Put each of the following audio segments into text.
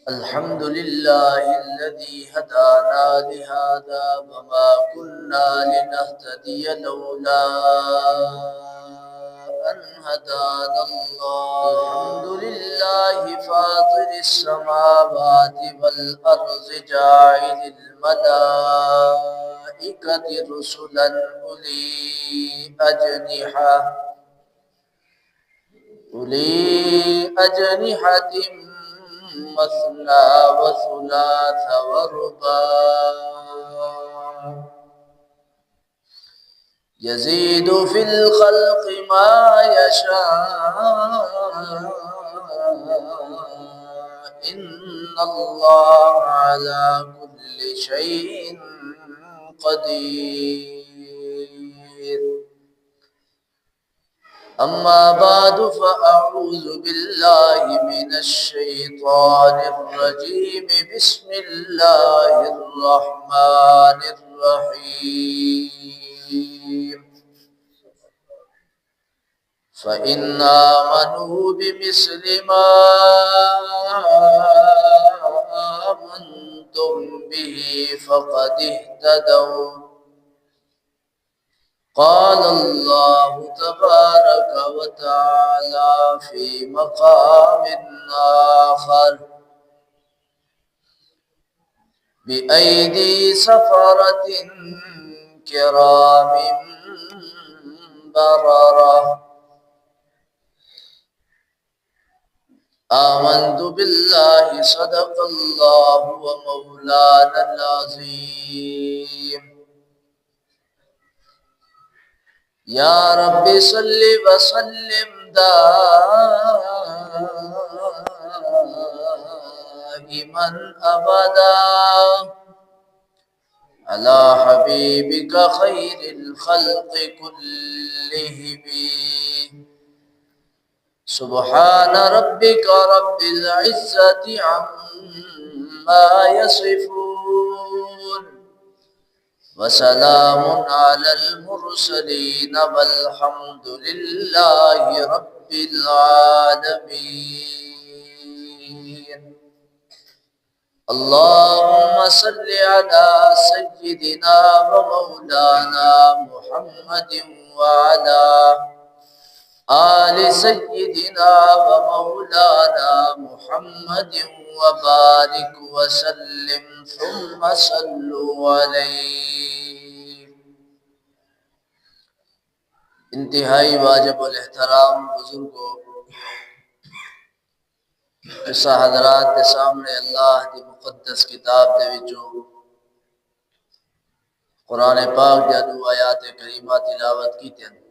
الحمد لله الذي هدانا لهذا وما كنا لنهتدي لولا أن هدانا الله. الحمد لله فاطر السماوات والأرض جاعل الملائكة رسلا أولي أجنحة مثنى وثلاث ورباع يزيد في الخلق ما يشاء إن الله على كل شيء قدير. أما بعد فأعوذ بالله من الشيطان الرجيم. بسم الله الرحمن الرحيم. فإن آمنوا بمثل ما آمنتم به فقد اهتدوا. قال الله تبارك وتعالى في مقام آخر: بأيدي سفرة كرام بررة. آمنت بالله صدق الله ومولانا العظيم. یا رب صل وسلم دائما ابدا على حبيبك خير الخلق كلهم. سبحان ربك رب العزة عما يصفون وسلام على المرسلين والحمد لله رب العالمين. اللهم صل على سيدنا ومولانا محمد وعلى آل سيدنا ومولانا محمد وبارك وسلم ثم صلوا عليه. انتہائی واجب الاحترام بزرگوں، جسا حضرات کے سامنے اللہ کی مقدس کتاب دے وچوں قرآن پاک دے دو آیات کریمہ تلاوت کیتے ہیں.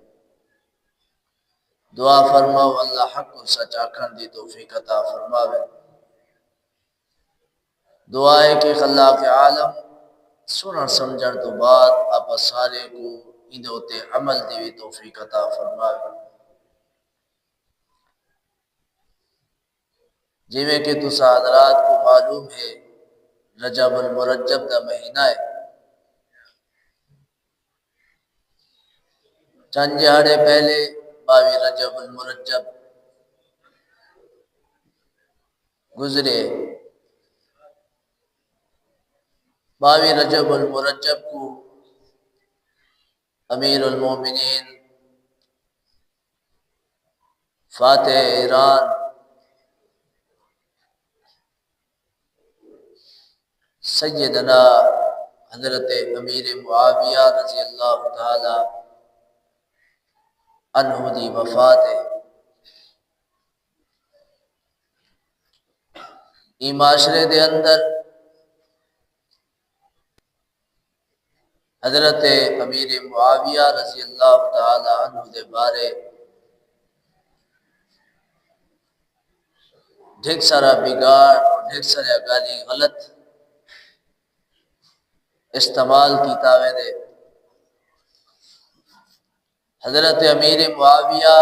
دعا فرماؤ اللہ حق و سچ آکھن دی توفیق عطا فرماوے. دعا ہے کہ خلاق عالم سنن سمجھن تو بعد آپ سارے کو ایندے ہوتے عمل دی بھی توفیق عطا فرماوے. جویں کہ تسا حضرات کو معلوم ہے رجب المرجب دا مہینہ ہے. چند جہاڑے پہلے 22 رجب المرجب گزرے. 22 رجب المرجب کو امیر المومنین فاتح ایران سیدنا حضرت امیر معاویہ رضی اللہ تعالی عنہ دی وفات ہے. ای معاشرے دے اندر حضرت امیر معاویہ رضی اللہ تعالی عنہ دے بارے ڈھیر سارا بگاڑ اور ڈھیر سارا گالی غلط استعمال کیتا ہوئے دے. حضرت امیر معاویہ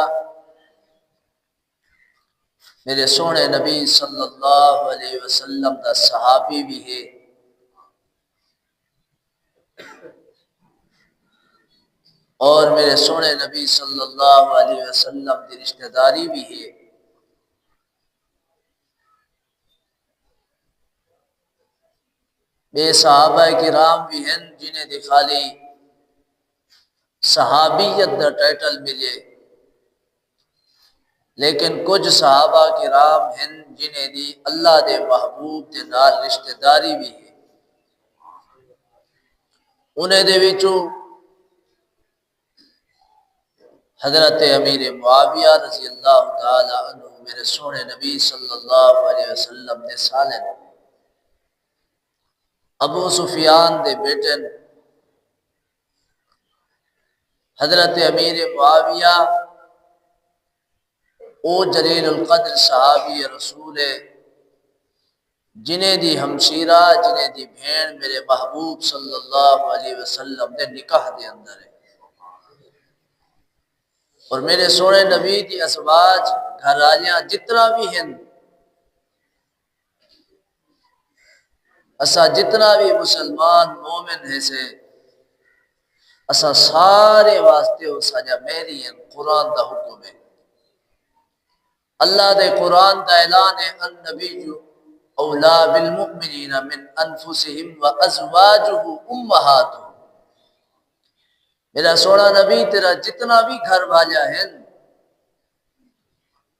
میرے سونے نبی صلی اللہ علیہ وسلم دا صحابی بھی ہے اور میرے سونے نبی صلی اللہ علیہ وسلم کی رشتہ داری بھی ہے. بے صحابہ کرام بھی ہیں جنہیں دی خالی صحابیت دا ٹائٹل ملے، لیکن کچھ صحابہ کرام ہیں جنہیں دی اللہ دے محبوب دے نال رشتہ داری بھی ہے۔ انہیں دے وچوں حضرت امیر معاویہ رضی اللہ تعالی عنہ میرے سونے نبی صلی اللہ علیہ وسلم دے سالن، ابو سفیان دے بیٹن حضرت امیر معاویہ او جلیل القدر صحابی رسول ہے، جنہیں دی ہمشیرہ جنہیں دی بھین میرے محبوب صلی اللہ علیہ وسلم دے نکاح دے اندر ہے، اور میرے سونے نبی دی ازواج گھر آلیاں جتنا بھی ہیں، اسا جتنا بھی مسلمان مومن ہے سے اسا سارے واسطے ہو سجا میری ہیں۔ قرآن دا حکم ہے، اللہ دے قرآن دا اعلان ہے، النبی اولا بالمؤمنین من انفسہم و ازواجہ امہاتہم، میرا سونا نبی تیرا جتنا بھی گھر والا ہے،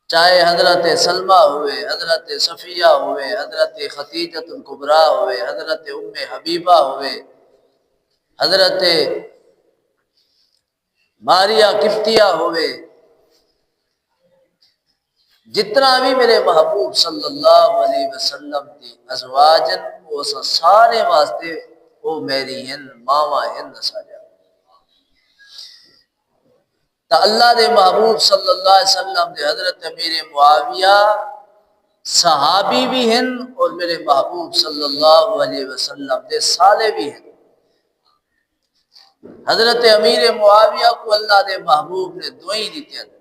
چاہے حضرت سلمہ ہوئے، حضرت صفیہ ہوئے، حضرت خدیجۃ الکبریٰ ہوئے، حضرت ام حبیبہ ہوئے، حضرت ماریہ قبطیہ ہوئے، جتنا بھی میرے محبوب صلی اللہ علیہ وسلم دی ازواجن وہ سارے واسطے وہ میری ہیں، ماما ہیں ساجا۔ تا اللہ دے محبوب صلی اللہ علیہ وسلم دے حضرت امیر معاویہ صحابی بھی ہیں اور میرے محبوب صلی اللہ علیہ وسلم دے سالے بھی ہیں۔ حضرت امیر معاویہ کو اللہ دے محبوب نے دعائیں دیتے ہیں،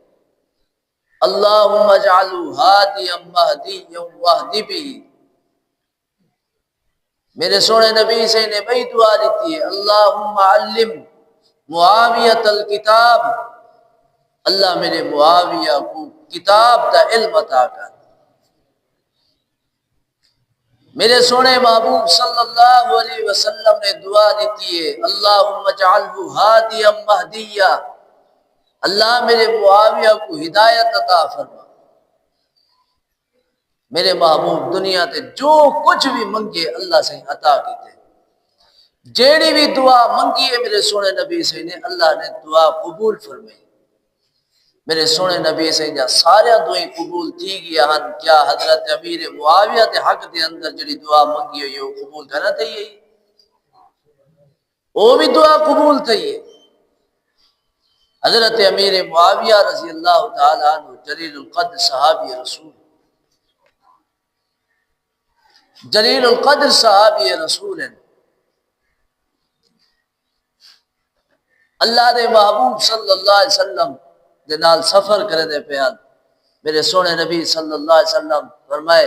اللہم اجعلو ہادیا مہدیا واہدی بھی، میرے سونے نبی سے نے بھئی دعا دیتی ہے، اللہم علم معاویت الکتاب، اللہ میرے معاویہ کو کتاب دا علم عطا کر۔ میرے سونے محبوب صلی اللہ علیہ وسلم نے دعا دیتی ہے، اللہم اجعلہ ہادیا مہدیا، اللہ میرے معاویہ کو ہدایت عطا فرما۔ میرے محبوب دنیا تے جو کچھ بھی منگے اللہ سے عطا کیتے، جیڑی بھی دعا منگی ہے میرے سونے نبی سے نے اللہ نے دعا قبول فرمائی۔ میرے سونے نبی سے جا سارے دعائیں قبول تھی گیا ہن، کیا حضرت امیر معاویہ دے حق دے اندر جڑی دعا منگی ہوئی وہ قبول کرنا تھئی، وہ بھی دعا قبول تھی۔ حضرت امیر معاویہ رضی اللہ تعالیٰ عنہ جلیل القدر صحابی رسول، جلیل القدر صحابی رسول ہیں، اللہ دے محبوب صلی اللہ علیہ وسلم دے نال سفر کرے دے پیان، میرے سونے نبی صلی اللہ علیہ وسلم فرمائے،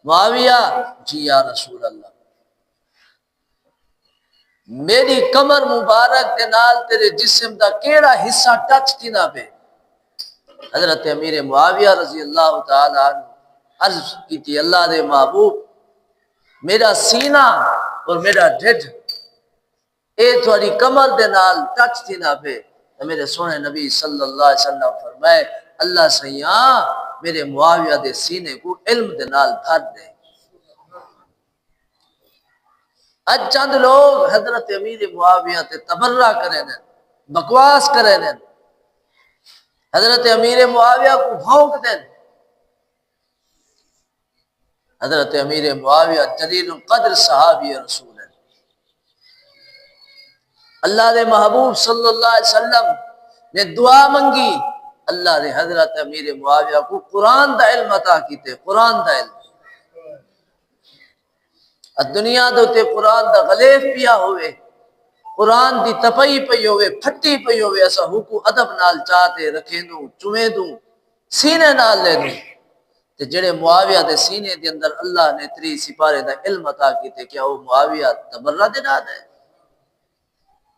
معاویہ جی یا رسول اللہ، میری کمر مبارک دے نال تیرے جسم دا کیڑا حصہ ٹچ تھی نہ پہ۔ حضرت امیر معاویہ رضی اللہ تعالی عنہ عرض کی تھی، اللہ دے محبوب میرا سینہ اور میرا ڈھڈ اے تھوڑی کمر دے نال ٹچ تھی نہ پہ، تو میرے سونے نبی صلی اللہ علیہ وسلم فرمائے، اللہ سیاں میرے معاویہ دے سینے کو علم دے نال بھر دے۔ اج چند لوگ حضرت امیر معاویہ تے تبرہ کریں، بکواس کریں، حضرت امیر معاویہ کو بھونک دیں۔ حضرت امیر معاویہ جلیل القدر صحابی رسول ہے، اللہ دے محبوب صلی اللہ علیہ وسلم نے دعا منگی، اللہ نے حضرت امیر معاویہ کو قرآن دا علم عطا کیتے، قرآن دا علم۔ دنیا دوتے قرآن دا غلیف پیا ہوئے، قرآن دی تپئی پئی ہوئے، پھٹی پئی ہوئے، ایسا حکو ادب نال چاہتے رکھیں دوں، چمیں دوں، سینے نال لے دوں، تے جڑے معاویہ دے سینے دے اندر اللہ نے 3 سپارے دا علم عطا کیتے، کیا وہ معاویہ تبرہ دے نال ہے؟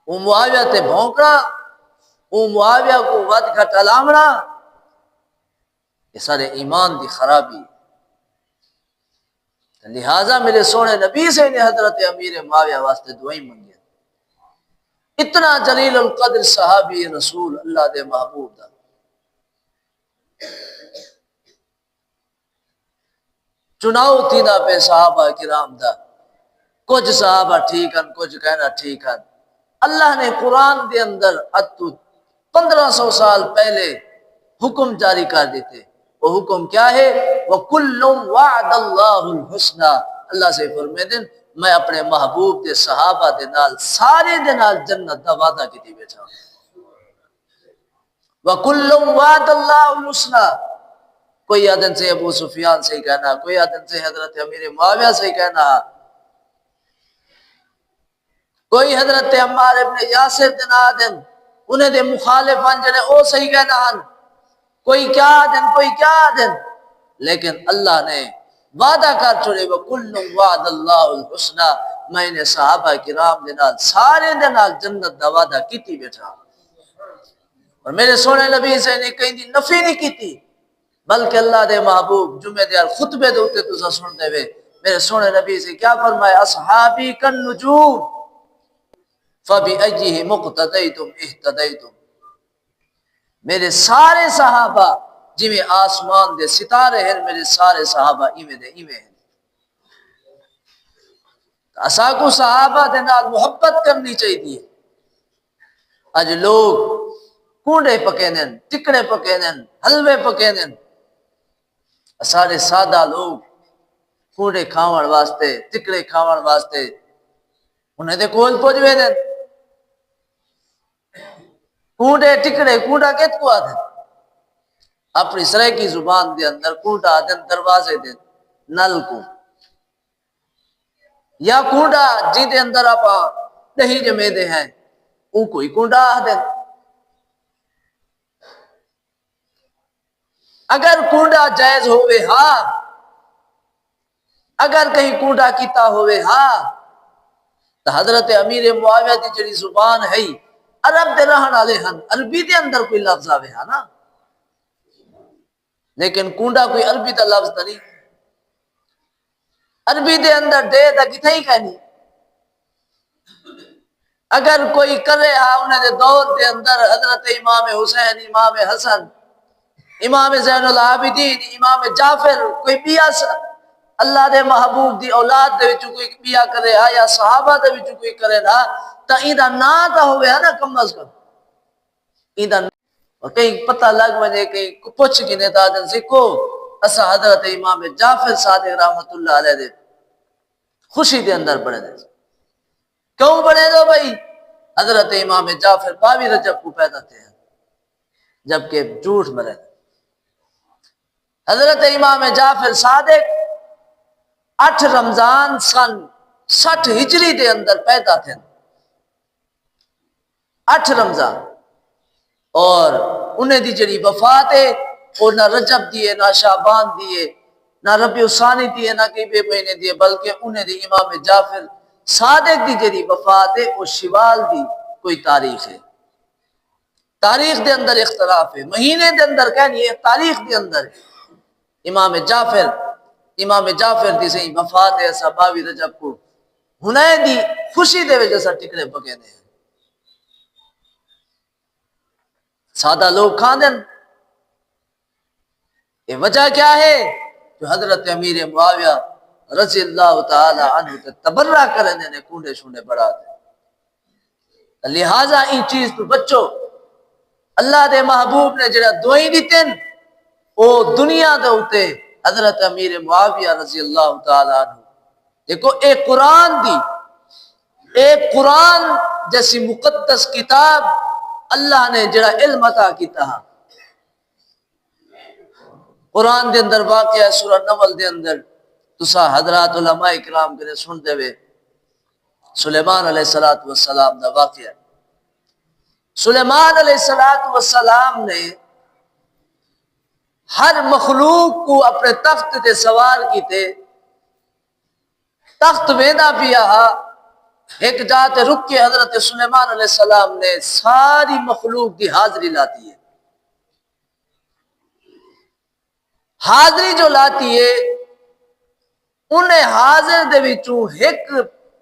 وہ معاویہ تے بھونکنا، وہ معاویہ کو ود گھٹ علامنا، یہ سارے ایمان دی خرابی۔ لہٰذا میرے سونے نبی سے نے حضرت امیر معاویہ واسطے دعائیں منگی. اتنا جلیل القدر صحابی رسول اللہ دے محبوب دا. چناؤ تھی دا پہ صحابہ کرام دا. کچھ صحابہ ٹھیک ہیں، کچھ کہنا ٹھیک ہے. اللہ نے قرآن دے اندر 1500 سال پہلے حکم جاری کر دیتے. وہ حکم کیا ہے؟ وَكُلٌّ وَعْدَ اللَّهُ الْحُسْنَى. اللہ سے فرمیدن میں اپنے محبوب دے صحابہ دے نال سارے دے نال جنت دا وعدہ کیتی بیٹھا. وَكُلٌّ وَعْدَ اللَّهُ الْحُسْنَى. کوئی آدن سے ابو سفیان سے کہنا، کوئی آدن سے حضرت امیر معاویہ سے کہنا، کوئی حضرت عمار ابن یاسر دے نادن انہیں دے مخالفان جنہیں او صحیح کہنا ہن، کوئی کیا دن کوئی کیا دن. لیکن اللہ نے وعدہ کر چھوڑے وَكُلٌّ وَعْدَ اللَّهُ الْحُسْنَى. میں نے صحابہ کرام دے نال سارے دے نال جنت دا وعدہ کیتی بیٹھا. اور میرے سونے نبی سے نے کہیں دی نفی نہیں کیتی، بلکہ اللہ دے محبوب جمعہ دے خطبے دے اوتے تساں سن دے وے میرے سونے نبی سے کیا فرمایا؟ اصحابی کالنجوم فَبِأَيِّهِمُ اقْتَدَيْتُمْ اهْتَدَيْتُمْ. میرے سارے صحابہ جی میں آسمان دے ستارے ہیں، میرے سارے صحابہ ایویں دے ایویں ہیں. اسا کو صحابہ دے نال محبت کرنی چاہیے. اج لوگ کونڈے پکینن، ٹکڑے پکینن، حلوے پکینن. سارے سادہ لوگ کونڈے کھاون واسطے، ٹکڑے کھاون واسطے انہیں دے کول پوج ویندن. کونڈے ٹکڑے، کونڈا کت کو آدھن؟ اپنی سرائیکی زبان دے اندر کونڈا آدھن دروازے دے نل کو، یا کونڈا جی دے اندر آپ دہی جمے دے ہیں او کوئی کونڈا آدھن. اگر کونڈا جائز ہوئے ہاں، اگر کہیں کونڈا کیتا ہوئے ہاں، تو حضرت امیر معاویہ دی جڑی زبان ہے عرب دے رہن والے ہن، عربی دے اندر کوئی لفظ آوے ہاں نا. لیکن کونڈا کوئی عربی دا لفظ نہیں، عربی دے اندر دے دا کتھا ہی کہنی. اگر کوئی کرے ہاں انہیں دے دور دے اندر حضرت امام حسین، امام حسن، امام زین العابدین، امام جعفر کوئی بیا اللہ دے محبوب دی اولاد دے وچوں کوئی بیا کرے ہاں یا صحابہ دے وچوں کوئی کرے نا تا ایدہ نا تا ہوئے ہاں نا کم از کم. ایدہ اور کہیں پتہ لگ وجے کہیں پوچھ گنے تا دن سکو اسا حضرت امام جعفر صادق رحمت اللہ علیہ دے خوشی دے اندر پڑے دے. کیوں پڑے دو بھائی؟ حضرت امام جعفر 22 رجب کو پیدا تھے جبکہ جھوٹ مرے. حضرت امام جعفر صادق 8 رمضان سن 60 ہجری دے اندر پیدا تھے. 8 رمضان اور انہیں دی جڑی وفات ہے وہ نہ رجب دیئے، نہ شعبان دیئے، نہ ربیع الثانی دیئے، نہ کئی بے مہینے دیئے، بلکہ انہیں دی امام جعفر صادق دی جڑی وفات ہے وہ شوال دی کوئی تاریخ ہے. تاریخ دے اندر اختلاف ہے، مہینے دے اندر کہنی ہے، تاریخ دے اندر ہے. امام جعفر دی صحیح وفات ہے ایسا 22 رجب کو ہنائے دی خوشی دے وجہ سے ٹکڑے پکے دے. سادہ لوگ کھان دن. یہ وجہ کیا ہے؟ جو حضرت امیر معاویہ رضی اللہ تعالی عنہ تے تبرہ کرنے نے کونڈے شونڈے بڑھا دے. لہٰذا ان چیز تو بچو. اللہ دے محبوب نے جڑا دعائیں دیتن او دنیا دے ہوتے حضرت امیر معاویہ رضی اللہ تعالی عنہ. دیکھو ایک قرآن دی، ایک قرآن جیسی مقدس کتاب اللہ نے جڑا علم عطا کیتا. قرآن دے اندر واقعہ ہے سورہ نمل دے اندر تسا حضرات علماء اکرام کے سن دے وے سلیمان علیہ السلام دا واقعہ. سلیمان علیہ السلام نے ہر مخلوق کو اپنے تخت تے سوار کیتے. تخت ویندہ پیا ایک جاتے رک کے حضرت سلیمان علیہ السلام نے ساری مخلوق کی حاضری لاتی ہے. حاضری جو لاتی ہے انہیں حاضر دے وچوں ایک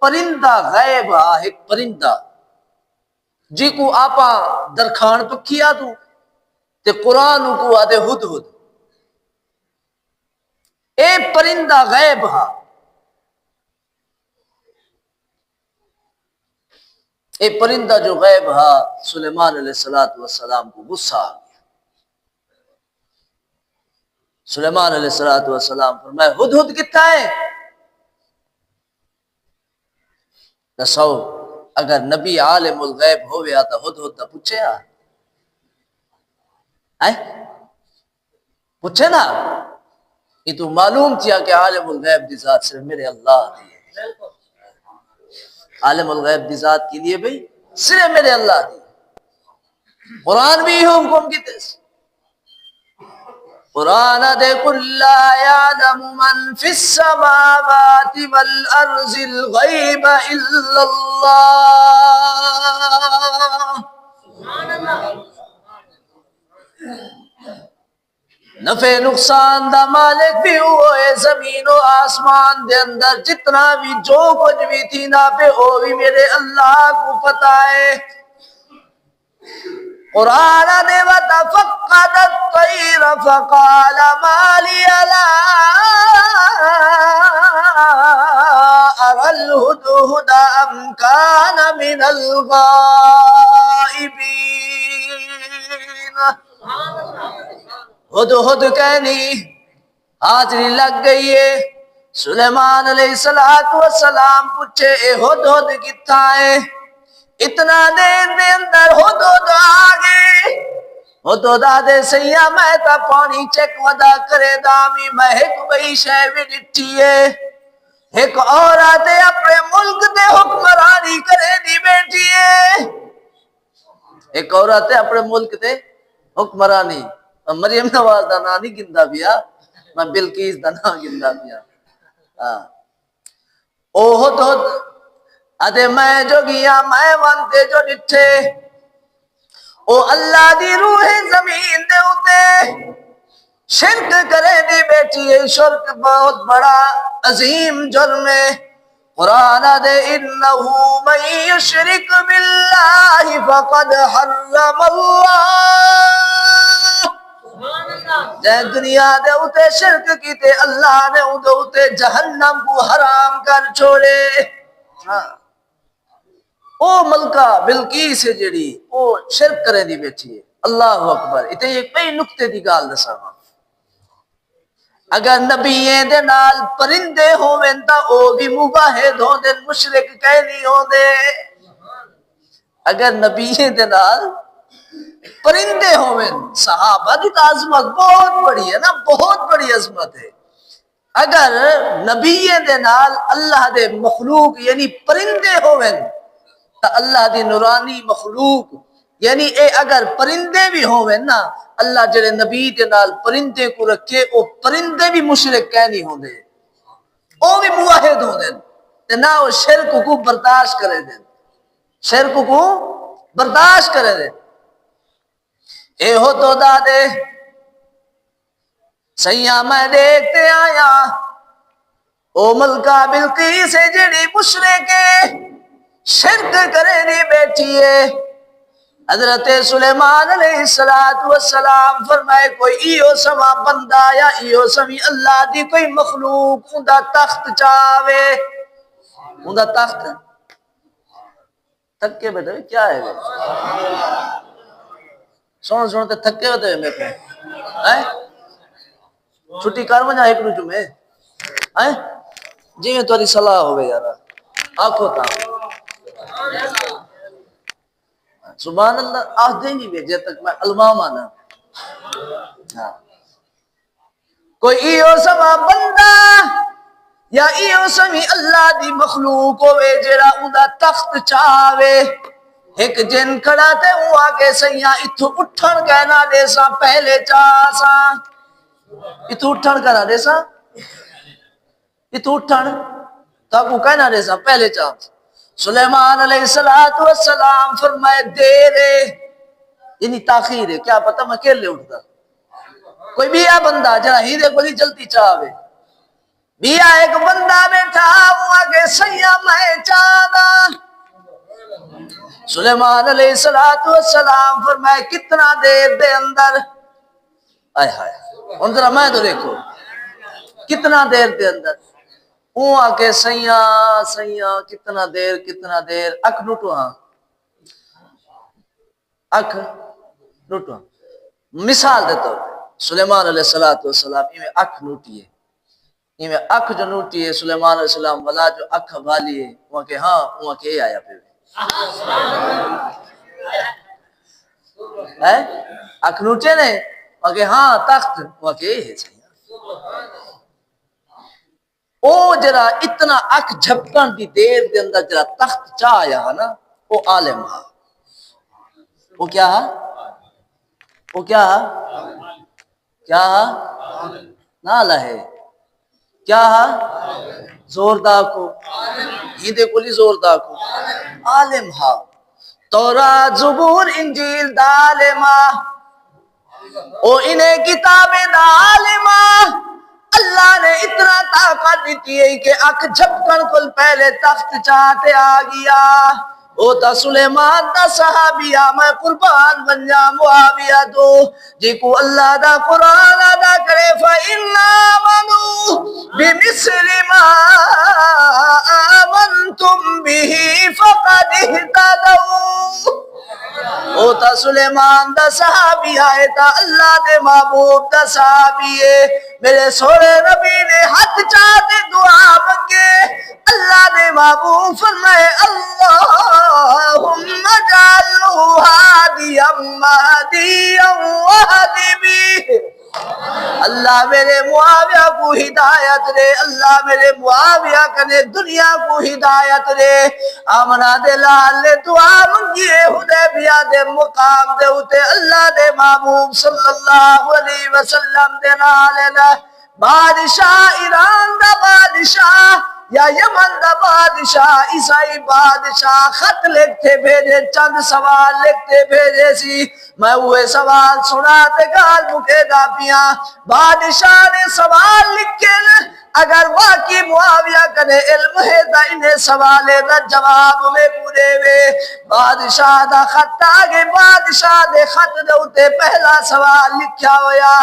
پرندہ غائب آ، ایک پرندہ جی کو آپا درخان پکھیا تو تے قرآن کو آدھے ہد ہد، اے پرندہ غائب ہا، اے پرندہ جو غائب ہا، سلیمان علیہ السلام کو غصہ آ گیا۔ سلیمان علیہ السلام فرمائے ہد ہد کتا ہے؟ دسو اگر نبی عالم الغیب ہوئے آتا ہد ہد تا پوچھے آ پوچھے نا، یہ تو معلوم تھیا کہ عالم الغیب دی ذات صرف میرے اللہ دی ہے، عالم الغیب دی ذات کے لیے بھئی صرف میرے اللہ دی۔ قرآن بھی حکم کی تیس قرآن دے قل لا يعلم من في السماوات والارض الغیب الا اللہ، نفع نقصان دا مالک بھی ہوئے، زمین و آسمان دے اندر جتنا بھی جو کچھ بھی تھی نا پہ وہ بھی میرے اللہ کو پتہ ہے۔ قرآن دے وَتَفَقَّدَ الطَّيْرَ فَقَالَ مَا لِيَ لَا أَرَى الْهُدْهُدَ أَمْ كَانَ مِنَ الْغَائِبِينَ۔ ہد ہد کہنی حاضری لگ گئی ہے۔ سلیمان علیہ السلام پوچھے اے ہد ہد کتھا ہے؟ اتنا دیر دے اندر ہد ہد آگے، ہد ہد آدھے سیاں میں تا پانی چیک ودا کرے دامی، میں ایک بئی شے بھی ڈٹھی ہے، ایک عورت اپنے ملک دے حکمرانی کرے دی بیٹھی ہے، ایک عورت اپنے ملک دے حکمرانی، مریم نواز دا نا نہیں گندہ بیا، میں بلقیس دا نا گندہ بیا۔ او ہد ہد ادھے میں جو گیا میں وانتے جو ڈٹھے، او اللہ دی روح زمین دے ہوتے شرک کرے دی بیٹھی ہے، شرک بہت بڑا عظیم جرم ہے۔ قرآن دے انہو من یشرک باللہ فقد حرم اللہ، جے دنیا دے اتے شرک کیتے اللہ نے اتے جہنم کو حرام کر چھوڑے۔ او ملکہ بلقیس ہے جڑی او شرک کرے دی بیٹھی ہے، اللہ اکبر۔ اتنے یہ کئی نکتے دی گال دسا، اگر نبییں دے نال پرندے ہوویں تا او بھی مباہد ہوں دے، مشرک کہہ نہیں ہوں دے۔ اگر نبییں دے نال پرندے ہوویں، صحابہ دی عظمت بہت بڑی ہے نا، بہت بڑی عظمت ہے۔ اگر نبییں دے نال اللہ دے مخلوق یعنی پرندے ہوویں تا اللہ دی نورانی مخلوق یعنی اے اگر پرندے بھی ہوویں نا، اللہ جڑے نبی دے نال پرندے کو رکھے او پرندے بھی مشرک کہہ نہیں ہوں دے، او بھی موحد ہوں دے تے نہ او شرک کو برداشت کرے دے، شرک کو برداشت کرے دے۔ اے ہو تو دادے سیاں میں دیکھتے آیا او ملکہ بلقیس جڑی مشرک شرک کرے دی بیٹھی ہے۔ حضرت سلیمان علیہ السلام فرمائے کوئی ایو سما بندہ یا ایو سمی اللہ دی کوئی مخلوق اندہ تخت چاہوے، اندہ تخت تھکے بیٹھے کیا ہے گا سونے تھکے ہوتے ہیں میرے چھٹی کر وجہ ایک نو جمعے جی میں تاری صلاح ہوئے یارا آنکھوں تا سبحان اللہ آہ دے نہیں بھیجے تک میں علماء مانا کوئی ایو سما بندہ یا ایو سمی اللہ دی مخلوق ہوئے جڑا اندہ تخت چاہوے، ایک جن کھڑا تے ہوا کے سیاں اتھو اٹھن کہنا دے سا پہلے چاہ سا، اتھو اٹھن کہنا دے سا، اتھو اٹھن تاکو کہنا دے سا پہلے چاہ سا۔ سلیمان علیہ السلام فرمائے دیرے یعنی تاخیر ہے، کیا پتہ میں کیلے اٹھتا، کوئی بھی ہے بندہ جڑا ہی دے کوئی جلتی چاہوے بیا ایک بندہ بیٹھا ہوا کہ سیاں میں چاہتا سلیمان علیہ السلام فرمائے کتنا دیر دے اندر آئے ہائے ان ذرا میں تو دیکھو کتنا دیر دے اندر اون آکے سیاں کتنا دیر اکھ نٹو ہاں اکھ نٹو ہاں مثال دیتا ہوں سلیمان علیہ السلام میں اکھ نوٹی ہے میں اکھ جو نوٹی ہے سلیمان علیہ السلام والا جو اکھ والی ہے وہاں کہ ہاں وہاں کہ آیا پھر اکھ نوٹے نے وہاں کہ ہاں تخت وہاں کہ ہے او جرا اتنا اکھ جھپکن دی دیر دے اندر جرا تخت چاہ آیا نا وہ عالم ہاں وہ کیا کیا نہ لہے کیا زوردار کو ہندے کو لی زوردار کو عالم ہاں تورات زبور انجیل دالما او انہیں کتابیں دالما اللہ نے اتنا طاقت دیتی ہے کہ اکھ جھپکن کل پہلے تخت چاہتے آ گیا او تا سلیمان دا صحابیہ میں قربان بن جا معاویہ تو جی کو اللہ دا قرآن ادا کرے فَإِنَّا آمَنُوا بِمِثْلِ مَا آمَنْتُمْ بِهِ فَقَدِ اهْتَدَوْا او تا سلیمان دا صحابی آئے تا اللہ دے محبوب دا صحابی ہے میرے سوڑے نبی نے ہاتھ چاہتے دعا مانگے اللہ دے محبوب فرمائے اللہم جعلو ہادیا مہدیا وہدی بھی اللہ میرے معاویہ کو ہدایت دے اللہ میرے معاویہ کنے دنیا کو ہدایت دے آمنہ دے لال نے دعا منگیے حدیبیہ دے مقام دے ہوتے اللہ دے محبوب صلی اللہ علیہ وسلم دے نالے بادشاہ ایران دا بادشاہ یا یمن دا بادشاہ عیسائی بادشاہ خط لکھتے بھیجے چند سوال لکھتے بھیجے سی میں وہ سوال سناتے گال مکے دا پیاں بادشاہ نے سوال لکھے اگر واقعی معاویہ کنے علم ہے تا انہیں سوالے دا جواب میں پورے وے بادشاہ دا خط آگے بادشاہ دے خط دے اتے پہلا سوال لکھیا ہویا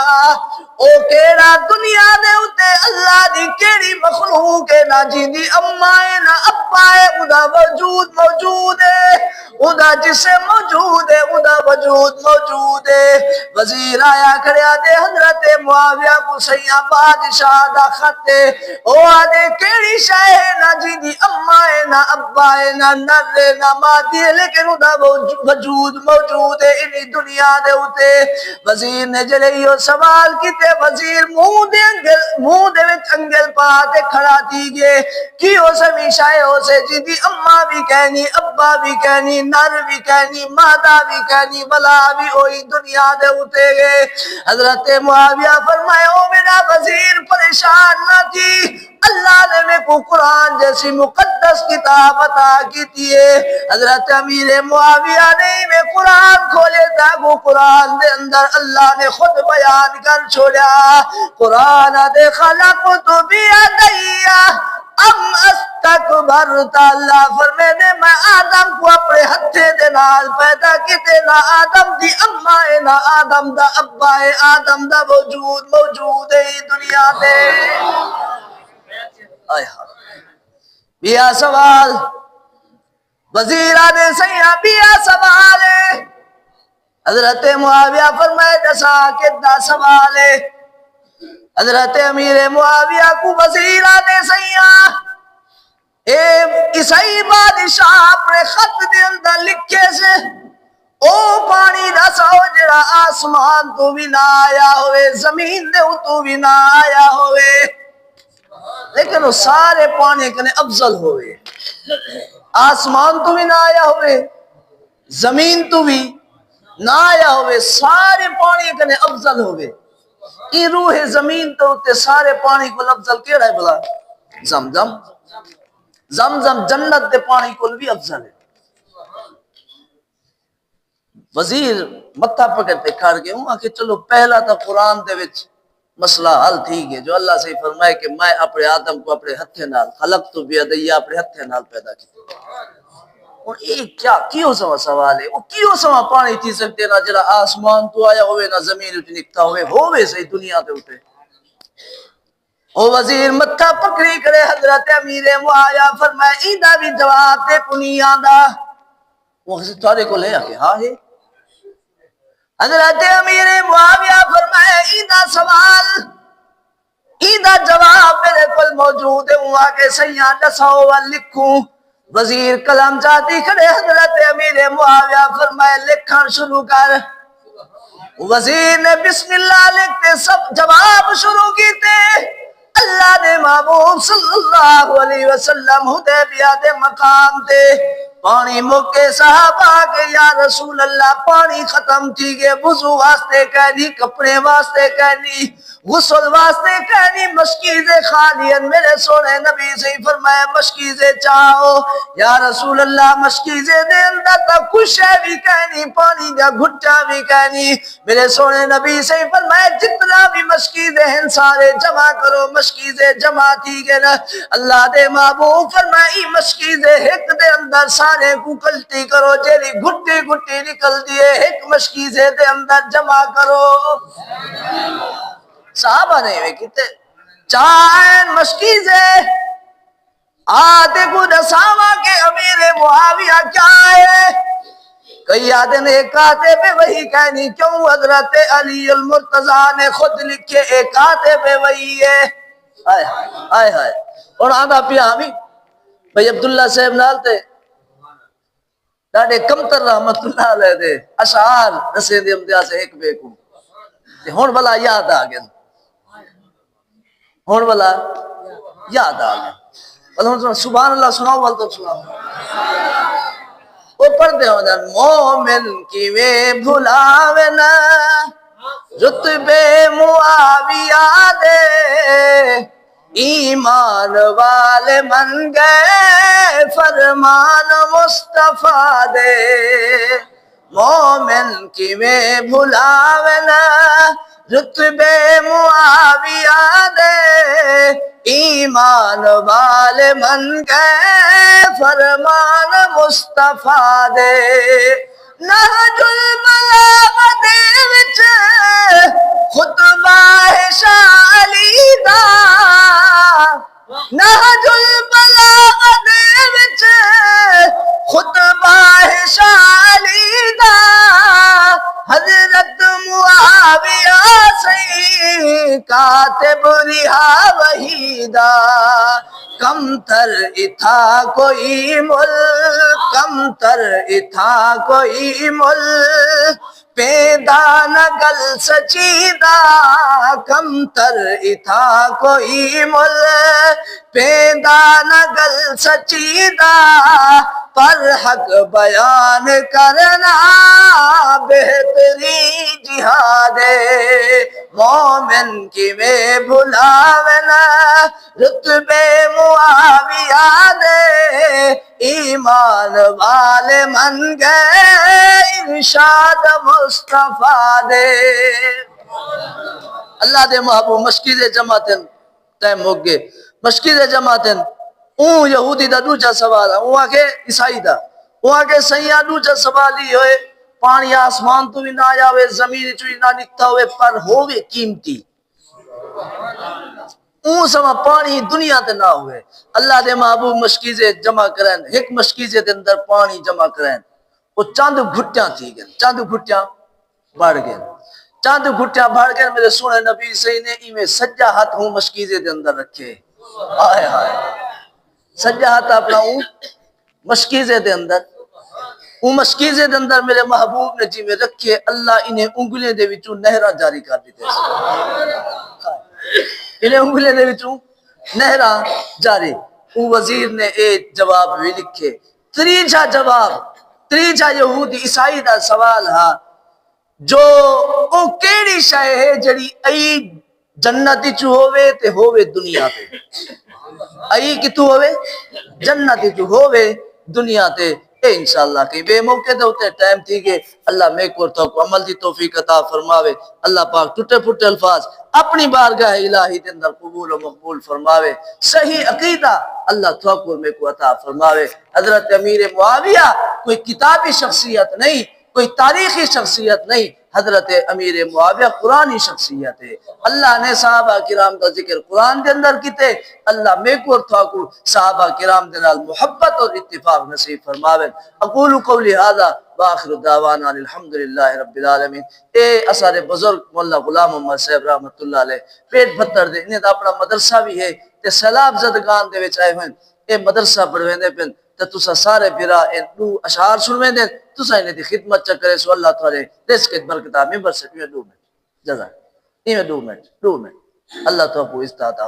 او کیڑا دنیا دے اتے اللہ دی کیڑی مخلوق ہے نہ جی دی امائے نہ ابائے ادا وجود موجود ہے ادا جسے موجود ہے ادا وجود موجود ہے وزیر آیا کھڑیا دے حضرت معاویہ کو سیاں بادشاہ دا خط ہے او آدھے کیڑی شاہ نہ جی دی امائے نہ ابائے نہ نر نہ مادی لیکن ادا وجود موجود ہے انہی دنیا دے اتے وزیر نے جلئیو سوال کیتے وزیر منہ دے وچ انگل پاتے کھڑا دیگے کی ہو سے میشائے ہو سے جی دی اماں بھی کہنی ابا بھی کہنی نر بھی کہنی مادہ بھی کہنی بلا بھی ہوئی دنیا دے اٹھے گئے حضرت معاویہ فرمائے او میرا وزیر پریشان نہ تھی اللہ نے میں کو قرآن جیسی مقدس کتاب عطا کی تھی حضرت امیر معاویہ نے میں قرآن کھولے تھا وہ قرآن دے اندر اللہ نے خود بیان کر چھوڑا قرآن دے خلقت بیدیا ام استکبرت اللہ فرمینے میں آدم کو اپنے ہتھے دے نال پیدا کیتے نہ آدم دی امائے نہ آدم دا ابائے آدم دا وجود موجود ہے دنیا دے بیا سوال وزیرہ دے سیاں بیا سوال ہے حضرت معاویہ فرمائے دسا کتنا سوال ہے حضرت امیر معاویہ کو وزیرہ دے سیاں اے عیسائی بادشاہ اپنے خط دے اندر لکھے سے او پانی دا سو جڑا آسمان تو بھی نہ آیا ہوئے زمین دے تو بھی نہ آیا ہوئے لیکن وہ سارے پانی کنے افضل ہوئے آسمان تو بھی نہ آیا ہوئے زمین تو بھی نہ آیا ہوئے سارے پانی کنے افضل ہوئے ای روح زمین تو ہوتے سارے پانی کو افضل کیڑا ہے بلا زمزم زمزم جنت دے پانی کو بھی افضل ہے وزیر متھا پکڑتے کھڑ گئے ہوں کہ چلو پہلا تا قرآن دے وچ مسئلہ حل تھی گئے جو اللہ سے فرمائے کہ میں اپنے آدم کو اپنے ہتھے نال خلق تو بیدیا اپنے ہتھے نال پیدا کیا اور ایک کیا کیوں سوا سوال ہے وہ کیوں سوا پانی تھی سکتے نہ جڑا آسمان تو آیا ہوئے نہ زمین اچ نکتا ہوئے صحیح دنیا تے اٹھے او وزیر متھا پکڑی کرے حضرت امیر معاویہ فرمائے ایندا بھی جواب تے کنی آندا وہ تھوڑے کو لے آکے ہاں ہے حضرت امیر معاویہ فرمائے ایندا سوال ایندا جواب میرے کول موجود ہے وہاں کے سیاں دساؤ لکھوں وزیر کلام جاتی کھڑے حضرت امیر معاویہ فرمائے لکھن شروع کر وزیر نے بسم اللہ لکھتے سب جواب شروع کیتے اللہ نے محبوب صلی اللہ علیہ وسلم حدیبیہ دے مقام تے پانی مکے صحابہ کے یا رسول اللہ پانی ختم تھی گئے وضو واسطے کہنی کپڑے واسطے کہنی غسل واسطے کہنی مشکیزیں خالین میرے سونے نبی سے فرمایا مشکیزیں چاہو یا رسول اللہ مشکیزیں دے اندر تا کچھ ہے بھی کہنی پانی دا گھٹا بھی کہنی میرے سونے نبی سے فرمایا جتنا بھی مشکیزیں ہیں سارے جمع کرو مشکیزیں جمع تھی گئے نا اللہ دے محبوب فرمائی مشکیزیں ایک دے اندر سارے کو کلٹی کرو جیلی گھٹی گھٹی نکل دیے ایک مشکیزیں دے اندر جمع کرو صحابہ نے ہوئے کہتے چائن مشکیزیں آتے کو دساوا کے امیر معاویہ کیا ہے کئی آدھے نے ایک آتے پہ وہی کہنی کیوں حضرت علی المرتضیٰ نے خود لکھے ایک آتے پہ وہی ہے آئے ہائے اور آدھا پیا ہمیں بھئی عبداللہ صاحب نال تے ڈاڑے کمتر رحمت اللہ علیہ دے اشعار رسے دے امدیا سے ایک بے کو ہون بلا یاد آگئے ہون بلا یاد آگئے سبحان اللہ سناؤ والتو سناؤ وہ پڑھتے ہوں جان مومن کی وے بھلاونا رتبے معاویہ دے ایمان والے من گئے فرمان مصطفیٰ دے مومن کی میں بھلاونا رتبے معاویہ دے ایمان والے من گئے فرمان مصطفیٰ دے نہج البلاغہ دے وچ خطبہ شاہ علی دا نہج البلاغہ دے وچ خطبہ شاہ علی دا حضرت معاویہ سی کاتب رہا وحیدہ کم تر اتھا کوئی مل کم تر اتھا کوئی مل پیدا نگل سچیدہ کم تر اتھا کوئی مل پیدا نگل سچیدہ پر حق بیان کرنا بہتری جہاد مومن کی میں بھلاونا رتبے معاویہ دے ایمان والے من گئے ارشاد مصطفیٰ دے اللہ دے محبوب مشکیز جماعتن تیم ہو گئے مشکیز جماعتن اون یہودی دا دوجہ سوال ہے اون آکے عیسائی دا اون آکے سیاں دوجہ سوالی ہوئے پانی آسمان تو بھی نہ آیا ہوئے زمین چوئی نہ نکتا ہوئے پر ہوئے قیمتی اون سما پانی دنیا تے نہ ہوئے اللہ دے محبوب مشکیزے جمع کریں ایک مشکیزے دے اندر پانی جمع کریں وہ چاند گھٹیاں تھی گئے چاند گھٹیاں بڑھ گئے چاند گھٹیاں بڑھ گئے میرے سونے نبی صحیح نے ایمیں سجا ہاتھ ہوں مشکیزے دے اندر رکھے آئے آئے سجا ہاتھ اپنا ہوں مشکیزے دے اندر وہ مشکیزے دے اندر میرے محبوب نے جی میں رکھے اللہ انہیں انگلیں دے وچوں نہرہ جاری کر دیتے انہیں انگلیں دے وچوں نہرہ جاری وہ وزیر نے ایک جواب بھی لکھے تریجہ جواب تریجہ یہودی عیسائی دا سوال ہاں جو او کیڑی شے ہے جڑی ای جنتی چو ہوئے تے ہوئے دنیا تے ای کتو ہوئے جنتی چو ہوئے دنیا تے اے انشاءاللہ کہیں بے موقع دے ہوتے ٹائم تھی کہ اللہ میں کو تو عمل دی توفیق عطا فرماوے. اللہ پاک ٹوٹے پھوٹے الفاظ اپنی بارگاہ الہی دے اندر قبول و مقبول فرماوے. صحیح عقیدہ اللہ تو میں کو عطا فرماوے. حضرت امیر معاویہ کوئی کتابی شخصیت نہیں، کوئی تاریخی شخصیت نہیں، حضرت امیر معاویہ قرآنی شخصیت ہے. اللہ نے صحابہ کرام کا ذکر قرآن کے اندر کیتے. اللہ میں کو اور تھاکو صحابہ کرام دے نال محبت اور اتفاق نصیب فرماوے. اقول قولی ھذا واخر دعوانا الحمدللہ رب العالمین. اے اثر بزرگ مولا غلام محمد صاحب رحمت اللہ علیہ پیٹ پتھر دے انہیں دا اپنا مدرسہ بھی ہے تے سیلاب زدگان دے وچ آئے ہوئے اے مدرسہ پڑھویندے پن تے تسا سارے بھرا ان دو اشعار سنویندے تسا انہیں دی خدمت چکرے سو اللہ تعالی دس کے برکتہ ممبر سے 2 منٹ جزاک 2 منٹ اللہ تو کو استعطا